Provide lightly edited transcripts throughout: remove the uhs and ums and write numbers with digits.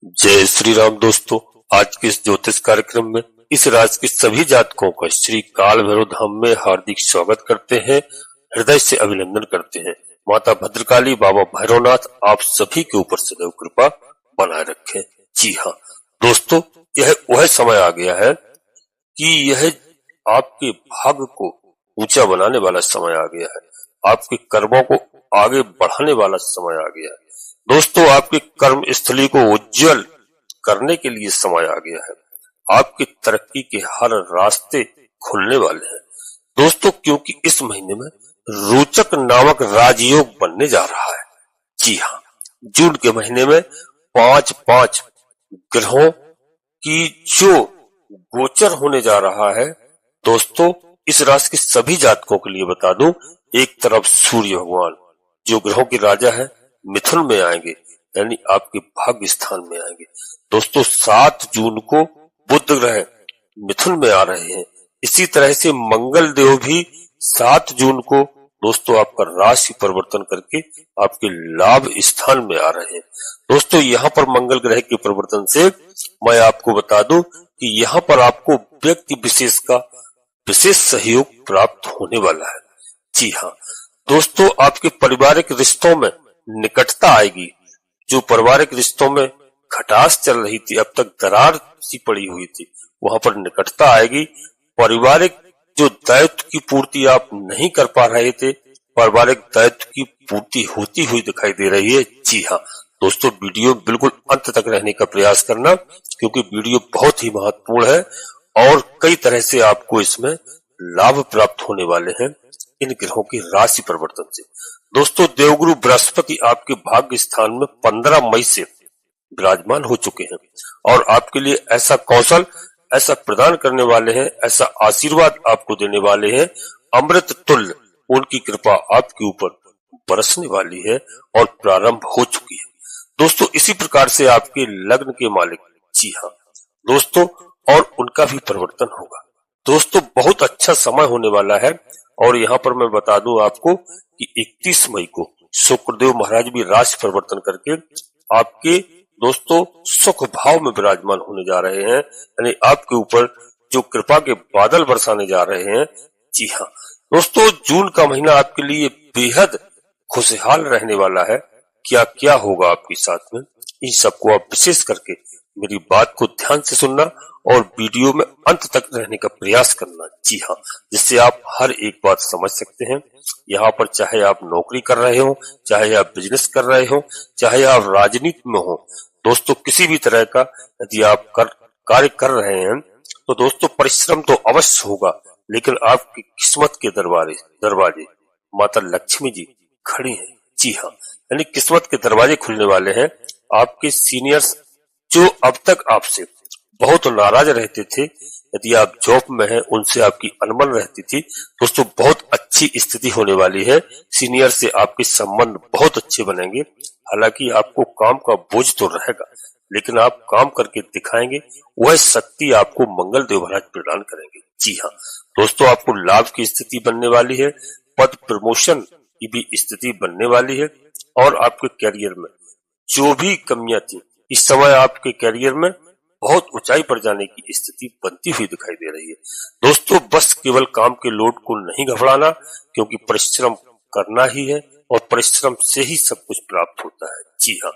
जय श्री राम दोस्तों। आज के इस ज्योतिष कार्यक्रम में इस राशि के सभी जातकों का श्री काल भैरव धाम में हार्दिक स्वागत करते हैं, हृदय से अभिनंदन करते हैं। माता भद्रकाली, बाबा भैरवनाथ आप सभी के ऊपर सदैव कृपा बनाए रखें। जी हाँ दोस्तों, यह वह समय आ गया है कि यह आपके भाग्य को ऊंचा बनाने वाला समय आ गया है, आपके कर्मों को आगे बढ़ाने वाला समय आ गया है दोस्तों। आपके कर्म स्थली को उज्जवल करने के लिए समय आ गया है। आपकी तरक्की के हर रास्ते खुलने वाले हैं दोस्तों, क्योंकि इस महीने में रोचक नामक राजयोग बनने जा रहा है। जी हाँ, जून के महीने में 5 ग्रहों की जो गोचर होने जा रहा है दोस्तों, इस राशि के सभी जातकों के लिए बता दूं, एक तरफ सूर्य भगवान जो ग्रहों के राजा है मिथुन में आएंगे, यानी आपके भाग्य स्थान में आएंगे दोस्तों। 7 जून को बुध ग्रह मिथुन में आ रहे हैं। इसी तरह से मंगल देव भी 7 जून को दोस्तों आपका राशि परिवर्तन करके आपके लाभ स्थान में आ रहे हैं दोस्तों। यहाँ पर मंगल ग्रह के परिवर्तन से मैं आपको बता दूं कि यहाँ पर आपको व्यक्ति विशेष का विशेष सहयोग प्राप्त होने वाला है। जी हाँ दोस्तों, आपके पारिवारिक रिश्तों में निकटता आएगी। जो पारिवारिक रिश्तों में खटास चल रही थी, अब तक दरार सी पड़ी हुई थी, वहां पर निकटता आएगी। पारिवारिक जो दायित्व की पूर्ति आप नहीं कर पा रहे थे, पारिवारिक दायित्व की पूर्ति होती हुई दिखाई दे रही है। जी हाँ दोस्तों, वीडियो बिल्कुल अंत तक रहने का प्रयास करना, क्योंकि वीडियो बहुत ही महत्वपूर्ण है और कई तरह से आपको इसमें लाभ प्राप्त होने वाले हैं इन ग्रहों की राशि परिवर्तन से दोस्तों। देवगुरु बृहस्पति आपके भाग्य स्थान में 15 मई से विराजमान हो चुके हैं और आपके लिए ऐसा कौशल ऐसा प्रदान करने वाले हैं, ऐसा आशीर्वाद आपको देने वाले हैं, अमृत तुल्य उनकी कृपा आपके ऊपर बरसने वाली है और प्रारंभ हो चुकी है दोस्तों। इसी प्रकार से आपके लग्न के मालिक, जी हाँ दोस्तों, और उनका भी परिवर्तन होगा दोस्तों। बहुत अच्छा समय होने वाला है और यहाँ पर मैं बता दूं आपको कि 31 मई को शुक्रदेव महाराज भी राशि परिवर्तन करके आपके दोस्तों सुख भाव में विराजमान होने जा रहे हैं, यानी आपके ऊपर जो कृपा के बादल बरसाने जा रहे हैं। जी हाँ दोस्तों, जून का महीना आपके लिए बेहद खुशहाल रहने वाला है। क्या क्या होगा आपके साथ में, इन सबको आप विशेष करके मेरी बात को ध्यान से सुनना और वीडियो में अंत तक रहने का प्रयास करना। जी हाँ, जिससे आप हर एक बात समझ सकते हैं। यहाँ पर चाहे आप नौकरी कर रहे हो, चाहे आप बिजनेस कर रहे हो, चाहे आप राजनीति में हो दोस्तों, किसी भी तरह का यदि आप कार्य कर रहे हैं तो दोस्तों परिश्रम तो अवश्य होगा, लेकिन आपकी किस्मत के दरवाजे माता लक्ष्मी जी खड़ी हैं। जी हाँ, यानी किस्मत के दरवाजे खुलने वाले हैं। आपके सीनियर्स जो अब तक आपसे बहुत नाराज रहते थे, यदि आप जॉब में हैं, उनसे आपकी अनबन रहती थी दोस्तों, बहुत अच्छी स्थिति होने वाली है। सीनियर से आपके संबंध बहुत अच्छे बनेंगे। हालांकि आपको काम का बोझ तो रहेगा, लेकिन आप काम करके दिखाएंगे, वह शक्ति आपको मंगल देव महाराज प्रदान करेंगे। जी हाँ दोस्तों, आपको लाभ की स्थिति बनने वाली है, पद प्रमोशन की भी स्थिति बनने वाली है और आपके कैरियर में जो भी कमियां थी, इस समय आपके कैरियर में बहुत ऊंचाई पर जाने की स्थिति बनती हुई दिखाई दे रही है दोस्तों। बस केवल काम के लोड को नहीं घबराना, क्योंकि परिश्रम करना ही है और परिश्रम से ही सब कुछ प्राप्त होता है। जी हाँ,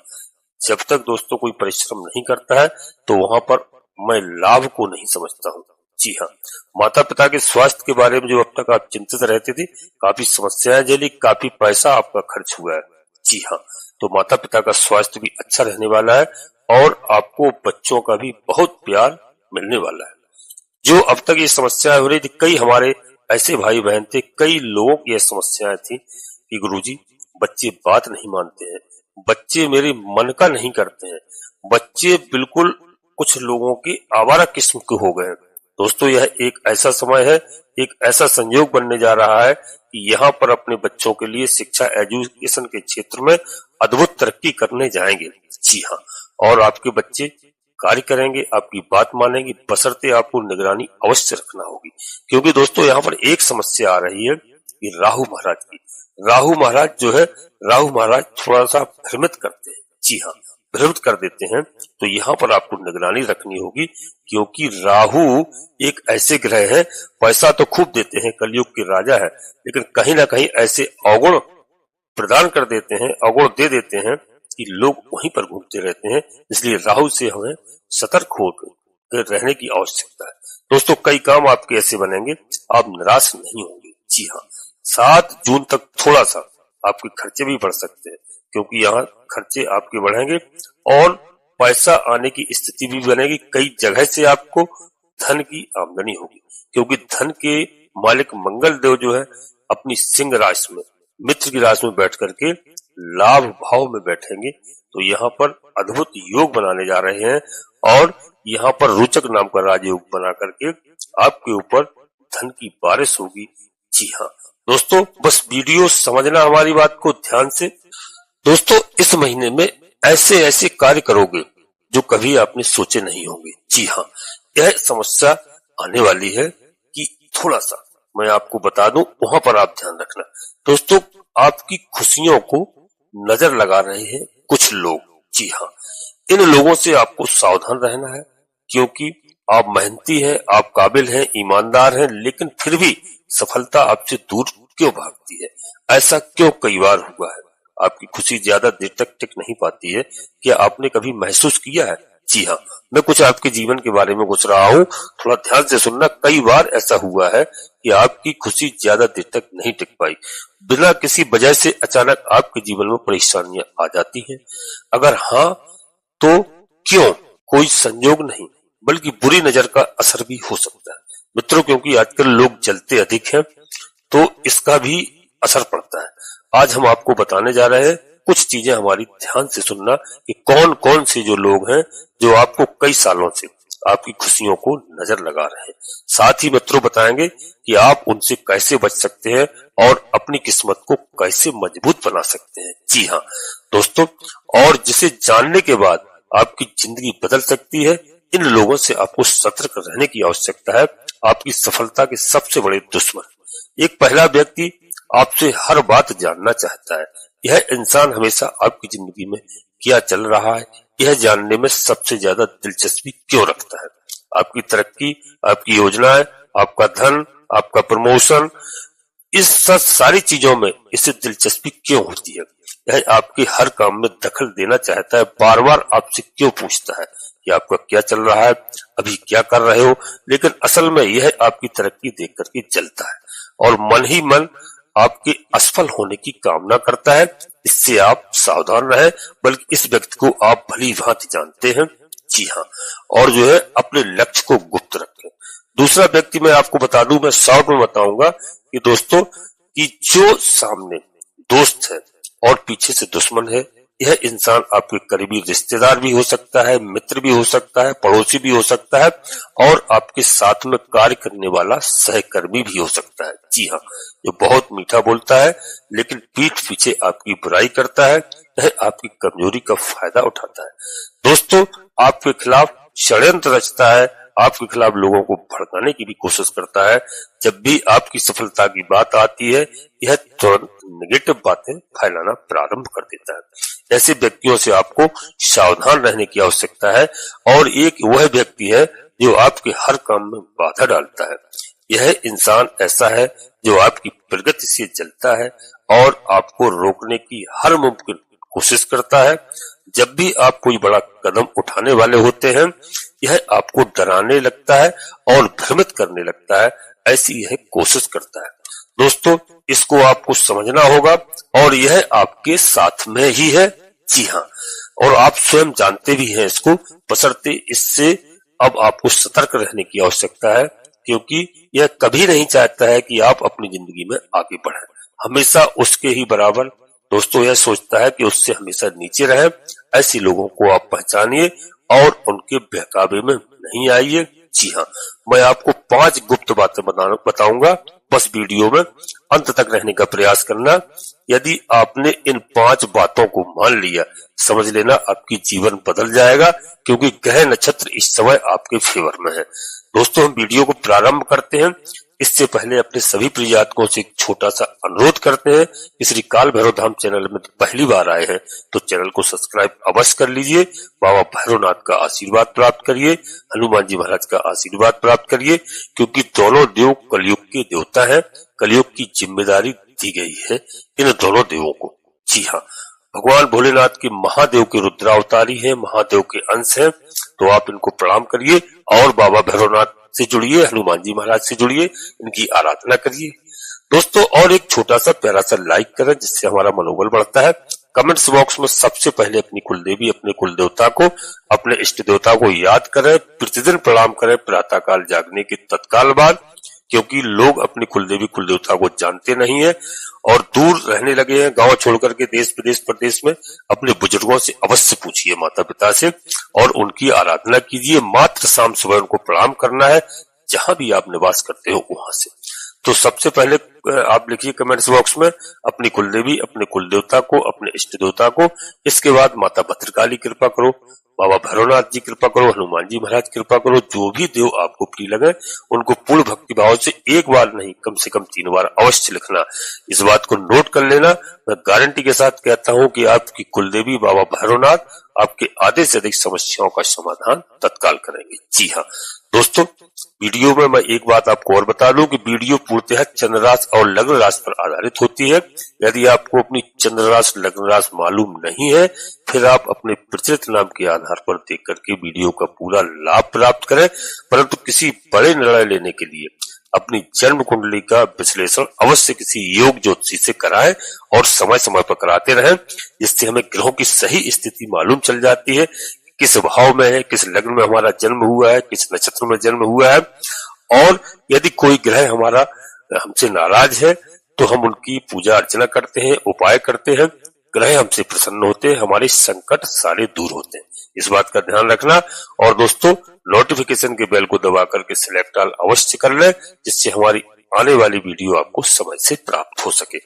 जब तक दोस्तों कोई परिश्रम नहीं करता है तो वहां पर मैं लाभ को नहीं समझता हूँ। जी हाँ, माता पिता के स्वास्थ्य के बारे में जो अब तक आप चिंतित रहते थे, काफी समस्याएं झेली, काफी पैसा आपका खर्च हुआ है। जी हाँ, तो माता पिता का स्वास्थ्य भी अच्छा रहने वाला है और आपको बच्चों का भी बहुत प्यार मिलने वाला है। जो अब तक ये समस्याएं हो रही थी, कई हमारे ऐसे भाई बहन थे, कई लोगों की ये समस्याएं थी कि गुरुजी बच्चे बात नहीं मानते हैं, बच्चे मेरे मन का नहीं करते हैं, बच्चे बिल्कुल कुछ लोगों की आवारा किस्म के हो गए। दोस्तों, यह एक ऐसा समय है, एक ऐसा संयोग बनने जा रहा है कि यहाँ पर अपने बच्चों के लिए शिक्षा एजुकेशन के क्षेत्र में अद्भुत तरक्की करने जाएंगे। जी हाँ, और आपके बच्चे कार्य करेंगे, आपकी बात मानेंगे, बशर्ते आपको निगरानी अवश्य रखना होगी। क्योंकि दोस्तों यहाँ पर एक समस्या आ रही है कि राहु महाराज की। राहु महाराज जो है, राहु महाराज थोड़ा सा भ्रमित करते हैं। जी हाँ, भ्रमित कर देते हैं, तो यहाँ पर आपको निगरानी रखनी होगी, क्योंकि राहु एक ऐसे ग्रह है, पैसा तो खूब देते हैं, कलयुग के राजा है, लेकिन कहीं ना कहीं ऐसे अवगुण प्रदान कर देते हैं, अवगुण दे देते हैं कि लोग वहीं पर घूमते रहते हैं। इसलिए राहु से हमें सतर्क होकर रहने की आवश्यकता है। दोस्तों, कई काम आपके ऐसे बनेंगे, आप निराश नहीं होंगे। जी हाँ, 7 जून तक थोड़ा सा आपके खर्चे भी बढ़ सकते हैं, क्योंकि यहाँ खर्चे आपके बढ़ेंगे और पैसा आने की स्थिति भी बनेगी। कई जगह से आपको धन की आमदनी होगी, क्योंकि धन के मालिक मंगल देव जो है अपनी सिंह राशि में, मित्र की राशि में बैठ करके लाभ भाव में बैठेंगे। तो यहाँ पर अद्भुत योग बनाने जा रहे हैं और यहाँ पर रोचक नाम का राजयोग बना करके आपके ऊपर धन की बारिश होगी। जी हाँ दोस्तों, बस वीडियो समझना हमारी बात को ध्यान से। दोस्तों, इस महीने में ऐसे ऐसे कार्य करोगे जो कभी आपने सोचे नहीं होंगे। जी हाँ, यह समस्या आने वाली है कि थोड़ा सा मैं आपको बता दूं, वहां पर आप ध्यान रखना। दोस्तों, आपकी खुशियों को नजर लगा रहे हैं कुछ लोग। जी हाँ, इन लोगों से आपको सावधान रहना है, क्योंकि आप मेहनती हैं, आप काबिल हैं, ईमानदार हैं, लेकिन फिर भी सफलता आपसे दूर क्यों भागती है? ऐसा क्यों कई बार हुआ है? आपकी खुशी ज्यादा देर तक टिक नहीं पाती है। क्या आपने कभी महसूस किया है? जी हाँ, मैं कुछ आपके जीवन के बारे में पूछ रहा हूँ, थोड़ा ध्यान से सुनना। कई बार ऐसा हुआ है कि आपकी खुशी ज्यादा देर तक नहीं टिक पाई, बिना किसी वजह से अचानक आपके जीवन में परेशानियां आ जाती हैं। अगर हाँ, तो क्यों? कोई संयोग नहीं, बल्कि बुरी नजर का असर भी हो सकता है मित्रों, क्योंकि आजकल लोग जलते अधिक हैं, तो इसका भी असर पड़ता है। आज हम आपको बताने जा रहे हैं कुछ चीजें, हमारी ध्यान से सुनना कि कौन कौन से जो लोग हैं जो आपको कई सालों से आपकी खुशियों को नजर लगा रहे हैं। साथ ही मित्रों बताएंगे कि आप उनसे कैसे बच सकते हैं और अपनी किस्मत को कैसे मजबूत बना सकते हैं। जी हाँ दोस्तों, और जिसे जानने के बाद आपकी जिंदगी बदल सकती है, इन लोगों से आपको सतर्क रहने की आवश्यकता है। आपकी सफलता के सबसे बड़े दुश्मन। एक पहला व्यक्ति आपसे हर बात जानना चाहता है। यह इंसान हमेशा आपकी जिंदगी में क्या चल रहा है, यह जानने में सबसे ज्यादा दिलचस्पी क्यों रखता है। आपकी तरक्की, आपकी योजनाएं, आपका धन, आपका प्रमोशन, इस सब सारी चीजों में इसे दिलचस्पी क्यों होती है? यह आपके हर काम में दखल देना चाहता है, बार बार आपसे क्यों पूछता है कि आपका क्या चल रहा है, अभी क्या कर रहे हो। लेकिन असल में यह आपकी तरक्की देख करके जलता है और मन ही मन आपके असफल होने की कामना करता है। इससे आप सावधान रहें, बल्कि इस व्यक्ति को आप भली भांति जानते हैं। जी हाँ, और जो है अपने लक्ष्य को गुप्त रखें। दूसरा व्यक्ति मैं आपको बता दूं, मैं शॉर्ट में बताऊंगा कि दोस्तों, कि जो सामने दोस्त है और पीछे से दुश्मन है, यह इंसान आपके करीबी रिश्तेदार भी हो सकता है, मित्र भी हो सकता है, पड़ोसी भी हो सकता है और आपके साथ में कार्य करने वाला सहकर्मी भी हो सकता है। जी हाँ, जो बहुत मीठा बोलता है लेकिन पीठ पीछे आपकी बुराई करता है, यह आपकी कमजोरी का फायदा उठाता है। दोस्तों, आपके खिलाफ षड्यंत्र रचता है, आपके खिलाफ लोगों को भड़काने की भी कोशिश करता है। जब भी आपकी सफलता की बात आती है, यह तुरंत नेगेटिव बातें फैलाना प्रारंभ कर देता है। ऐसे व्यक्तियों से आपको सावधान रहने की आवश्यकता है। और एक वह व्यक्ति है जो आपके हर काम में बाधा डालता है। यह इंसान ऐसा है जो आपकी प्रगति से जलता है और आपको रोकने की हर मुमकिन कोशिश करता है। जब भी आप कोई बड़ा कदम उठाने वाले होते हैं, यह आपको डराने लगता है और भ्रमित करने लगता है, ऐसी यह कोशिश करता है। दोस्तों, इसको आपको समझना होगा और यह आपके साथ में ही है। जी हाँ, और आप स्वयं जानते भी हैं इसको, बशर्ते इससे अब आपको सतर्क रहने की आवश्यकता है, क्योंकि यह कभी नहीं चाहता है कि आप अपनी जिंदगी में आगे बढ़ें। हमेशा उसके ही बराबर दोस्तों यह सोचता है कि उससे हमेशा नीचे रहे। ऐसे लोगों को आप पहचानिए और उनके बहकावे में नहीं आइए। जी हाँ, मैं आपको 5 गुप्त बातें बताऊंगा, बस वीडियो में अंत तक रहने का प्रयास करना। यदि आपने इन 5 बातों को मान लिया, समझ लेना आपकी जीवन बदल जाएगा, क्योंकि ग्रह नक्षत्र इस समय आपके फेवर में है। दोस्तों, हम वीडियो को प्रारंभ करते हैं। इससे पहले अपने सभी प्रिय जातकों से एक छोटा सा अनुरोध करते हैं कि श्री काल भैरव धाम चैनल में पहली बार आए हैं तो चैनल को सब्सक्राइब अवश्य कर लीजिए। बाबा भैरवनाथ का आशीर्वाद प्राप्त करिए, हनुमान जी महाराज का आशीर्वाद प्राप्त करिए, क्योंकि दोनों देव कलयुग के देवता हैं। कलयुग की जिम्मेदारी दी गई है इन दोनों देवों को। जी हाँ, भगवान भोलेनाथ के महादेव के रुद्रावतारी हैं, महादेव के अंश हैं, तो आप इनको प्रणाम करिए और बाबा भैरवनाथ से जुड़िए, हनुमान जी महाराज से जुड़िए, इनकी आराधना करिए। दोस्तों और एक छोटा सा प्यारा सा लाइक करें जिससे हमारा मनोबल बढ़ता है। कमेंट्स बॉक्स में सबसे पहले अपनी कुलदेवी, अपने कुल देवता को, अपने इष्ट देवता को याद करें, प्रतिदिन प्रणाम करें प्रातःकाल जागने के तत्काल बाद, क्योंकि लोग अपनी कुलदेवी कुल देवता को जानते नहीं है और दूर रहने लगे हैं गांव छोड़कर के देश विदेश प्रदेश में। अपने बुजुर्गों से अवश्य पूछिए, माता पिता से, और उनकी आराधना कीजिए। मात्र शाम सुबह उनको प्रणाम करना है जहां भी आप निवास करते हो वहां से। तो सबसे पहले आप लिखिए कमेंट्स बॉक्स में अपनी कुलदेवी, अपने कुल देवता को, अपने इष्ट देवता को। इसके बाद माता भद्रकाली कृपा करो, बाबा भैरवनाथ जी कृपा करो, हनुमान जी महाराज कृपा करो। जो भी देव आपको प्रिय लगे उनको पूर्ण भक्ति भाव से एक बार नहीं कम से कम 3 बार अवश्य लिखना। इस बात को नोट कर लेना। मैं गारंटी के साथ कहता हूं कि आपकी कुलदेवी बाबा भैरवनाथ आपके आधे से अधिक समस्याओं का समाधान तत्काल करेंगे। जी हाँ दोस्तों, वीडियो में मैं एक बात आपको और बता दूं कि वीडियो पूर्णतः चंद्र राशि और लग्न राशि पर आधारित होती है। यदि आपको अपनी चंद्र राशि लग्न राशि मालूम नहीं है, फिर आप अपने प्रचलित नाम के आधार पर देख करके वीडियो का पूरा लाभ प्राप्त करें। परंतु किसी बड़े निर्णय लेने के लिए अपनी जन्म कुंडली का विश्लेषण अवश्य किसी योग ज्योतिषी से कराएं और समय समय पर कराते रहें, जिससे हमें ग्रहों की सही स्थिति मालूम चल जाती है, किस भाव में है, किस लग्न में हमारा जन्म हुआ है, किस नक्षत्र में जन्म हुआ है। और यदि कोई ग्रह हमारा हमसे नाराज है तो हम उनकी पूजा अर्चना करते हैं, उपाय करते हैं, ग्रह हमसे प्रसन्न होते हैं, हमारे संकट सारे दूर होते हैं। इस बात का ध्यान रखना। और दोस्तों नोटिफिकेशन के बेल को दबा करके सिलेक्ट ऑल अवश्य कर लें, जिससे हमारी आने वाली वीडियो आपको समय से प्राप्त हो सके।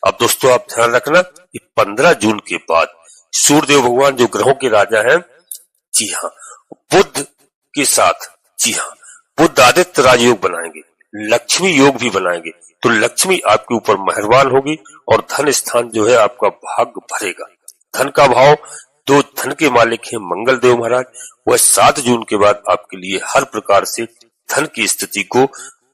अब दोस्तों आप ध्यान रखना कि 15 जून के बाद सूर्यदेव भगवान जो ग्रहों के राजा हैं, जी हाँ, बुध के साथ, जी हाँ, बुध आदित्य राजयोग बनाएंगे, लक्ष्मी योग भी बनाएंगे। तो लक्ष्मी आपके ऊपर मेहरबान होगी और धन स्थान जो है आपका भाग्य भरेगा। धन का भाव, जो धन के मालिक हैं मंगल देव महाराज, वह 7 जून के बाद आपके लिए हर प्रकार से धन की स्थिति को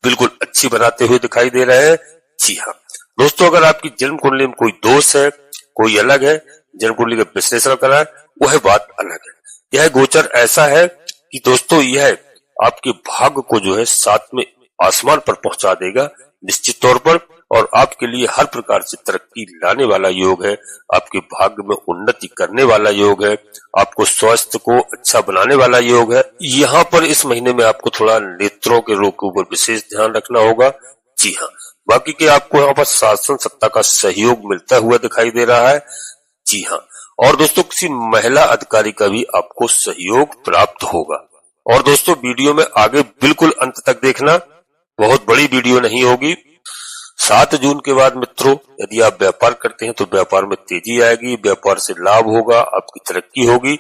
बिल्कुल अच्छी बनाते हुए दिखाई दे रहे हैं। जी हाँ दोस्तों, अगर आपकी जन्म कुंडली में कोई दोष है, कोई अलग है, जन्म कुंडली का विश्लेषण कराए, वह बात अलग है। यह गोचर ऐसा है कि दोस्तों यह आपके भाग्य को जो है 7वें आसमान पर पहुंचा देगा निश्चित तौर पर, और आपके लिए हर प्रकार से तरक्की लाने वाला योग है, आपके भाग्य में उन्नति करने वाला योग है, आपको स्वास्थ्य को अच्छा बनाने वाला योग है। यहाँ पर इस महीने में आपको थोड़ा नेत्रों के रोग के ऊपर विशेष ध्यान रखना होगा। जी हाँ, बाकी के आपको यहाँ पर शासन सत्ता का सहयोग मिलता हुआ दिखाई दे रहा है। जी हाँ, और दोस्तों किसी महिला अधिकारी का भी आपको सहयोग प्राप्त होगा। और दोस्तों वीडियो में आगे बिल्कुल अंत तक देखना, बहुत बड़ी वीडियो नहीं होगी। 7 जून के बाद मित्रों यदि आप व्यापार करते हैं तो व्यापार में तेजी आएगी, व्यापार से लाभ होगा, आपकी तरक्की होगी,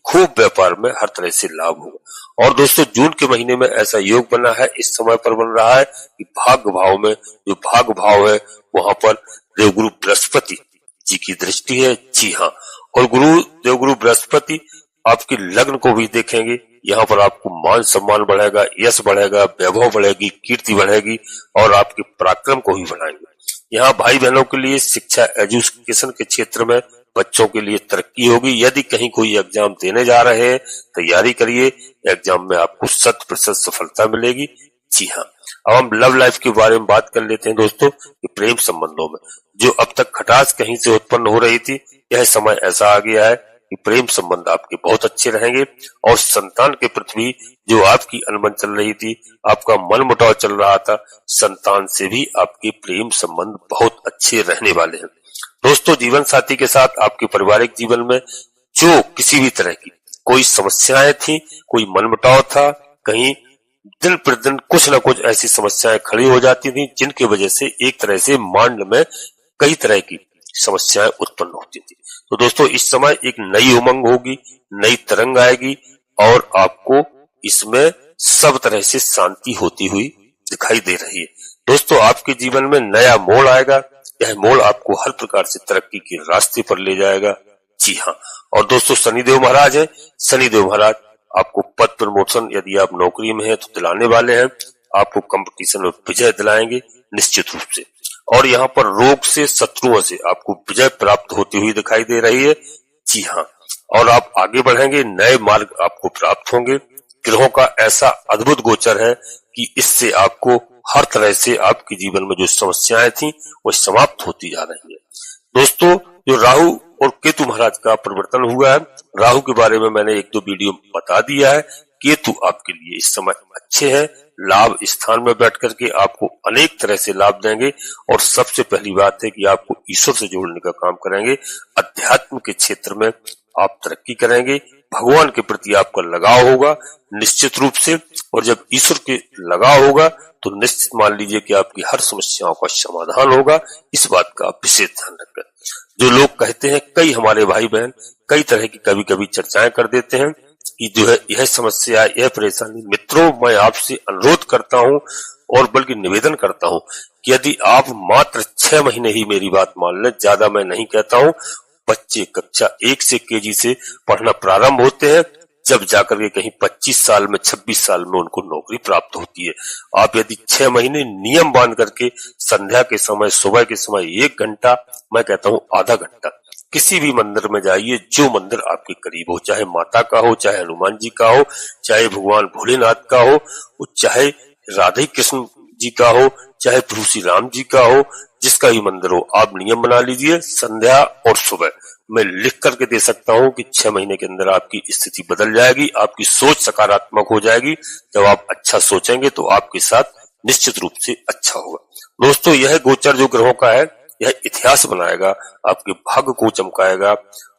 खूब व्यापार में हर तरह से लाभ होगा। और दोस्तों जून के महीने में ऐसा योग बना है, इस समय पर बन रहा है कि भाग्य भाव में, जो भाग्य भाव है वहां पर देवगुरु बृहस्पति जी की दृष्टि है। जी हाँ, और देवगुरु बृहस्पति आपके लग्न को भी देखेंगे। यहाँ पर आपको मान सम्मान बढ़ेगा, यश बढ़ेगा, वैभव बढ़ेगी, कीर्ति बढ़ेगी और आपके पराक्रम को भी बढ़ाएंगे। यहाँ भाई बहनों के लिए शिक्षा एजुकेशन के क्षेत्र में बच्चों के लिए तरक्की होगी। यदि कहीं कोई एग्जाम देने जा रहे हैं, तैयारी करिए, एग्जाम में आपको 100% सफलता मिलेगी। जी हाँ, अब हम लव लाइफ के बारे में बात कर लेते हैं दोस्तों। कि प्रेम संबंधों में जो अब तक खटास कहीं से उत्पन्न हो रही थी, यह समय ऐसा आ गया है कि प्रेम संबंध आपके बहुत अच्छे रहेंगे। और संतान के प्रति भी जो आपकी अनबन चल रही थी, आपका मन मुटाव चल रहा था, संतान से भी आपके प्रेम संबंध बहुत अच्छे रहने वाले हैं। दोस्तों जीवन साथी के साथ आपके पारिवारिक जीवन में जो किसी भी तरह की कोई समस्याएं थी, कोई मनमुटाव था, कहीं दिन प्रतिदिन कुछ न कुछ ऐसी समस्याएं खड़ी हो जाती थी, जिनकी वजह से एक तरह से मांड में कई तरह की समस्याएं उत्पन्न होती थी। तो दोस्तों इस समय एक नई उमंग होगी, नई तरंग आएगी और आपको इसमें सब तरह से शांति होती हुई दिखाई दे रही है। दोस्तों आपके जीवन में नया मोड़ आएगा। यह मोड़ आपको हर प्रकार से तरक्की के रास्ते पर ले जाएगा। जी हाँ, और दोस्तों शनिदेव महाराज है। शनिदेव महाराज आपको पद प्रमोशन यदि आप नौकरी में हैं तो दिलाने वाले हैं। आपको कंपटीशन में विजय दिलाएंगे निश्चित रूप से। और यहाँ पर रोग से, शत्रुओं से आपको विजय प्राप्त होती हुई दिखाई दे रही है। जी हाँ, और आप आगे बढ़ेंगे, नए मार्ग आपको प्राप्त होंगे। ग्रहों का ऐसा अद्भुत गोचर है कि इससे आपको हर तरह से आपके जीवन में जो समस्याएं थी वो समाप्त होती जा रही है। दोस्तों जो राहु और केतु महाराज का परिवर्तन हुआ है, राहु के बारे में मैंने एक दो वीडियो बता दिया है। केतु आपके लिए इस समय अच्छे हैं, लाभ स्थान में बैठ करके आपको अनेक तरह से लाभ देंगे। और सबसे पहली बात है कि आपको ईश्वर से जोड़ने का काम करेंगे। अध्यात्म के क्षेत्र में आप तरक्की करेंगे, भगवान के प्रति आपका लगाव होगा निश्चित रूप से। और जब ईश्वर के लगाव होगा तो निश्चित मान लीजिए कि आपकी हर समस्याओं का समाधान होगा। इस बात का आप विशेष ध्यान रखें। जो लोग कहते हैं, कई हमारे भाई बहन कई तरह की कभी कभी चर्चाएं कर देते हैं कि जो है यह समस्या, यह परेशानी। मित्रों मैं आपसे अनुरोध करता हूं और बल्कि निवेदन करता हूं कि यदि आप मात्र 6 महीने ही मेरी बात मान लें, ज्यादा मैं नहीं कहता हूं। बच्चे कक्षा 1 से केजी से पढ़ना प्रारंभ होते हैं, जब जाकर के कहीं 25 साल में, 26 साल में उनको नौकरी प्राप्त होती है। आप यदि 6 महीने नियम बांध करके संध्या के समय, सुबह के समय 1 घंटा, मैं कहता हूं आधा घंटा, किसी भी मंदिर में जाइए, जो मंदिर आपके करीब हो, चाहे माता का हो, चाहे हनुमान जी का हो, चाहे भगवान भोलेनाथ का हो, चाहे राधे कृष्ण जी का हो, चाहे प्रभु श्री राम जी का हो, जिसका भी मंदिर हो, आप नियम बना लीजिए। संध्या और सुबह मैं लिख करके दे सकता हूं कि 6 महीने के अंदर आपकी स्थिति बदल जाएगी, आपकी सोच सकारात्मक हो जाएगी। जब आप अच्छा सोचेंगे तो आपके साथ निश्चित रूप से अच्छा होगा। दोस्तों यह गोचर जो ग्रहों का है, यह इतिहास बनाएगा, आपके भाग्य को चमकाएगा।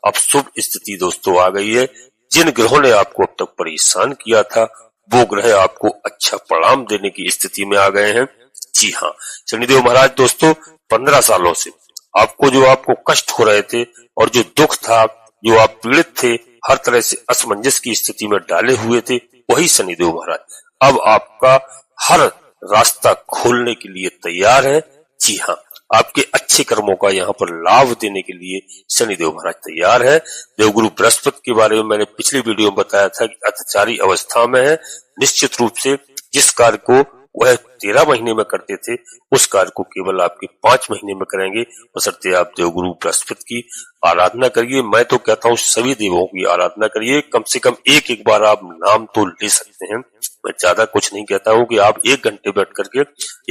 अब शुभ स्थिति दोस्तों आ गई है। जिन ग्रहों ने आपको अब तक परेशान किया था, वो ग्रह आपको अच्छा परिणाम देने की स्थिति में आ गए हैं। जी हाँ, शनिदेव महाराज दोस्तों 15 सालों से आपको कष्ट हो रहे थे और जो दुख था, जो आप पीड़ित थे, हर तरह से असमंजस की स्थिति में डाले हुए थे, वही शनिदेव महाराज अब आपका हर रास्ता खोलने के लिए तैयार है। जी हाँ, आपके अच्छे कर्मों का यहाँ पर लाभ देने के लिए शनिदेव महाराज तैयार है। देवगुरु बृहस्पति के बारे में मैंने पिछली वीडियो में बताया था कि अर्थचारी अवस्था में है। निश्चित रूप से जिस कार्य को वह 13 महीने में करते थे, उस कार्य को केवल आपके 5 महीने में करेंगे। बशर्ते आप देवगुरु बृहस्पति की आराधना करिए। मैं तो कहता हूँ सभी देवों की आराधना करिए, कम से कम एक बार आप नाम तो ले सकते हैं। मैं ज्यादा कुछ नहीं कहता हूँ कि आप 1 घंटे बैठ करके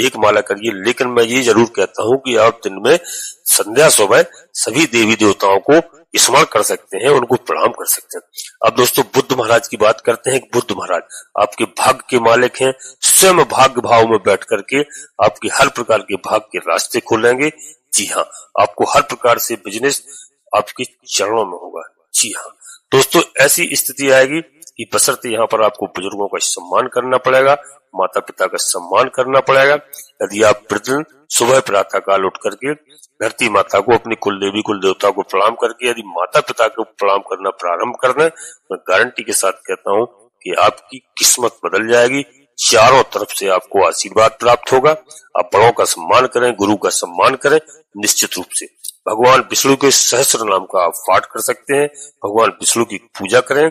एक माला करिए, लेकिन मैं ये जरूर कहता हूँ कि आप दिन में संध्या सुबह सभी देवी देवताओं को स्मरण कर सकते हैं, उनको प्रणाम कर सकते हैं। अब दोस्तों बुद्ध महाराज की बात करते हैं। बुद्ध महाराज आपके भाग्य के मालिक हैं, स्वयं भाग्य भाव में बैठ करके आपके हर प्रकार के भाग्य के रास्ते खोलेंगे। जी हाँ, आपको हर प्रकार से बिजनेस आपके चरणों में होगा। जी हाँ दोस्तों, ऐसी स्थिति आएगी कि बशर्ते यहाँ पर आपको बुजुर्गों का सम्मान करना पड़ेगा, माता पिता का सम्मान करना पड़ेगा। यदि आप प्रतिदिन सुबह प्रातः काल उठ करके धरती माता को, अपनी कुल देवी कुल देवता को प्रणाम करके यदि माता पिता को प्रणाम करना प्रारंभ कर दें, मैं गारंटी के साथ कहता हूँ कि आपकी किस्मत बदल जाएगी। चारों तरफ से आपको आशीर्वाद प्राप्त होगा। आप बड़ों का सम्मान करें, गुरु का सम्मान करें। निश्चित रूप से भगवान विष्णु के सहस्त्र नाम का आप पाठ कर सकते हैं। भगवान विष्णु की पूजा करें,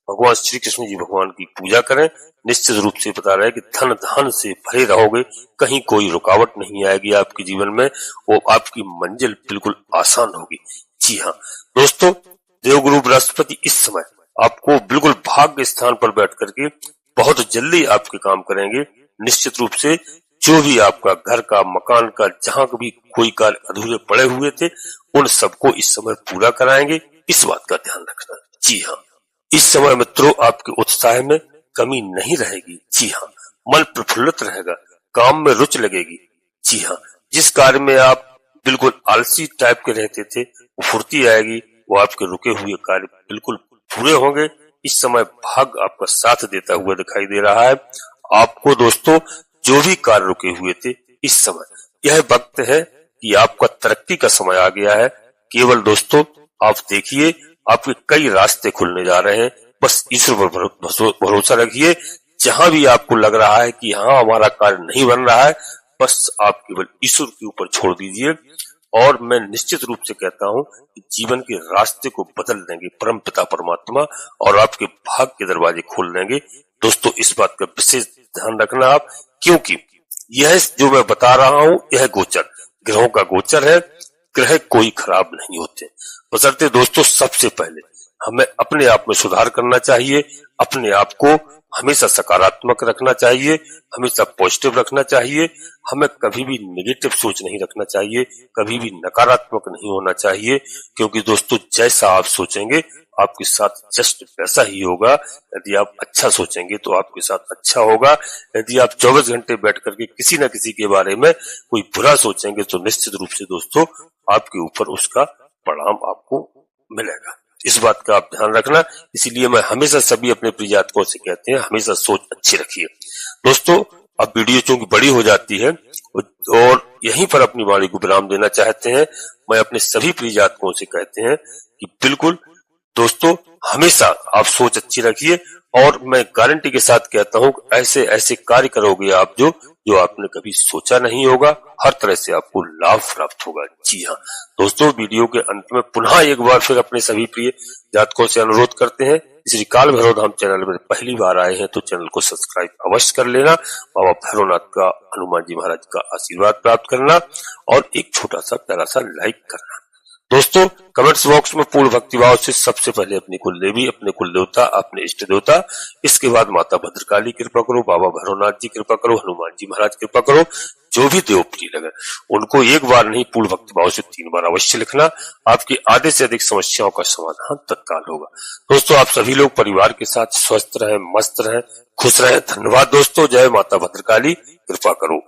भगवान श्री कृष्ण जी भगवान की पूजा करें। निश्चित रूप से बता रहे हैं कि धन धन से भरे रहोगे, कहीं कोई रुकावट नहीं आएगी आपके जीवन में, वो आपकी मंजिल बिल्कुल आसान होगी। जी हाँ दोस्तों, देवगुरु बृहस्पति इस समय आपको बिल्कुल भाग्य स्थान पर बैठ करके बहुत जल्दी आपके काम करेंगे। निश्चित रूप से जो भी आपका घर का, मकान का, जहां कभी कोई कार्य अधूरे पड़े हुए थे, उन सबको इस समय पूरा कराएंगे। इस बात का ध्यान रखना। जी हाँ, इस समय मित्रों आपके उत्साह में कमी नहीं रहेगी। जी हाँ, मन प्रफुल्लित रहेगा, काम में रुचि लगेगी। जी हाँ, जिस कार्य में आप बिल्कुल आलसी टाइप के रहते थे, वो फुर्ती आएगी, वो आपके रुके हुए कार्य बिल्कुल पूरे होंगे। इस समय भाग्य आपका साथ देता हुआ दिखाई दे रहा है। आपको दोस्तों जो भी कार्य रुके हुए थे, इस समय यह वक्त है कि आपका तरक्की का समय आ गया है। केवल दोस्तों आप देखिए, आपके कई रास्ते खुलने जा रहे हैं। बस ईश्वर पर भरोसा रखिए। जहां भी आपको लग रहा है कि हाँ हमारा कार्य नहीं बन रहा है, बस आप केवल ईश्वर के ऊपर छोड़ दीजिए और मैं निश्चित रूप से कहता हूं कि जीवन के रास्ते को बदल देंगे परमपिता परमात्मा और आपके भाग्य के दरवाजे खोल देंगे। दोस्तों इस बात का विशेष ध्यान रखना आप, क्योंकि यह जो मैं बता रहा हूं यह गोचर ग्रहों का गोचर है। ग्रह कोई खराब नहीं होते, बशर्ते दोस्तों सबसे पहले हमें अपने आप में सुधार करना चाहिए, अपने आप को हमेशा सकारात्मक रखना चाहिए, हमेशा पॉजिटिव रखना चाहिए, हमें कभी भी नेगेटिव सोच नहीं रखना चाहिए, कभी भी नकारात्मक नहीं होना चाहिए, क्योंकि दोस्तों जैसा आप सोचेंगे आपके साथ जस्ट वैसा ही होगा। यदि आप अच्छा सोचेंगे तो आपके साथ अच्छा होगा। यदि आप 24 घंटे बैठ करके किसी न किसी के बारे में कोई बुरा सोचेंगे तो निश्चित रूप से दोस्तों आपके ऊपर उसका परिणाम आपको मिलेगा। इस बात का आप ध्यान रखना। इसीलिए मैं हमेशा सभी अपने प्रिय जातकों से कहते हैं हमेशा सोच अच्छी रखिए। दोस्तों अब वीडियो चूंकि बड़ी हो जाती है और यहीं पर अपनी वाणी को विराम देना चाहते हैं, मैं अपने सभी प्रिय जातकों से कहते हैं कि बिल्कुल दोस्तों हमेशा आप सोच अच्छी रखिए और मैं गारंटी के साथ कहता हूं ऐसे ऐसे कार्य करोगे आप जो आपने कभी सोचा नहीं होगा, हर तरह से आपको लाभ प्राप्त होगा। जी हाँ दोस्तों, वीडियो के अंत में पुनः एक बार फिर अपने सभी प्रिय जातकों से अनुरोध करते हैं, श्री काल भैरव धाम चैनल में पहली बार आए हैं तो चैनल को सब्सक्राइब अवश्य कर लेना, बाबा भैरवनाथ का हनुमान जी महाराज का आशीर्वाद प्राप्त करना और एक छोटा सा प्यारा सा लाइक करना। दोस्तों कमेंट्स बॉक्स में पूर्ण भक्तिभाव से सबसे पहले अपनी कुल देवी, अपने कुल देवता, अपने इष्ट देवता, इसके बाद माता भद्रकाली कृपा करो, बाबा भैरवनाथ जी कृपा करो, हनुमान जी महाराज कृपा करो, जो भी देव प्रिय लगे उनको एक बार नहीं पूर्ण भक्तिभाव से 3 बार अवश्य लिखना। आपकी आधे से अधिक समस्याओं का समाधान तत्काल होगा। दोस्तों आप सभी लोग परिवार के साथ स्वस्थ रहें, मस्त रहें, खुश रहें। धन्यवाद दोस्तों। जय माता भद्रकाली, कृपा करो।